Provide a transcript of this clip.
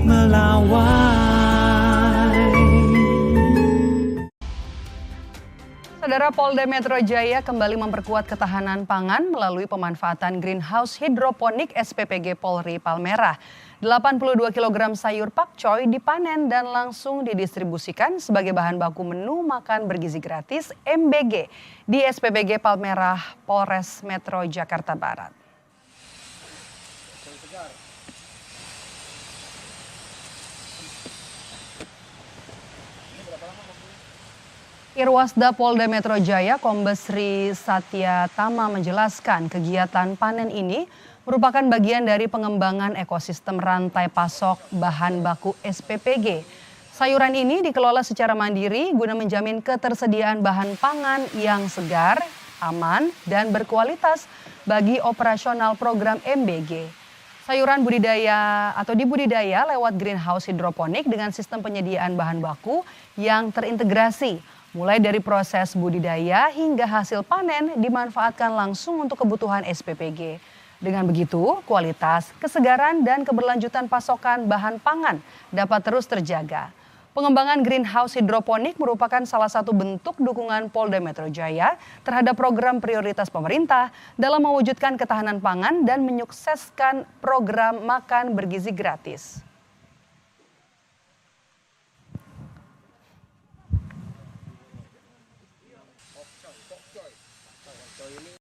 melawai. Saudara, Polda Metro Jaya kembali memperkuat ketahanan pangan melalui pemanfaatan greenhouse hidroponik SPPG Polri Palmerah. 82 kg sayur pakcoy dipanen dan langsung didistribusikan sebagai bahan baku menu makan bergizi gratis MBG di SPPG Palmerah Polres Metro Jakarta Barat. Irwasda Polda Metro Jaya Kombes Sri Satya Tama menjelaskan kegiatan panen ini merupakan bagian dari pengembangan ekosistem rantai pasok bahan baku SPPG. Sayuran ini dikelola secara mandiri guna menjamin ketersediaan bahan pangan yang segar, aman, dan berkualitas bagi operasional program MBG. Sayuran budidaya atau dibudidaya lewat greenhouse hidroponik dengan sistem penyediaan bahan baku yang terintegrasi. Mulai dari proses budidaya hingga hasil panen dimanfaatkan langsung untuk kebutuhan SPPG. Dengan begitu, kualitas, kesegaran, dan keberlanjutan pasokan bahan pangan dapat terus terjaga. Pengembangan greenhouse hidroponik merupakan salah satu bentuk dukungan Polda Metro Jaya terhadap program prioritas pemerintah dalam mewujudkan ketahanan pangan dan menyukseskan program makan bergizi gratis.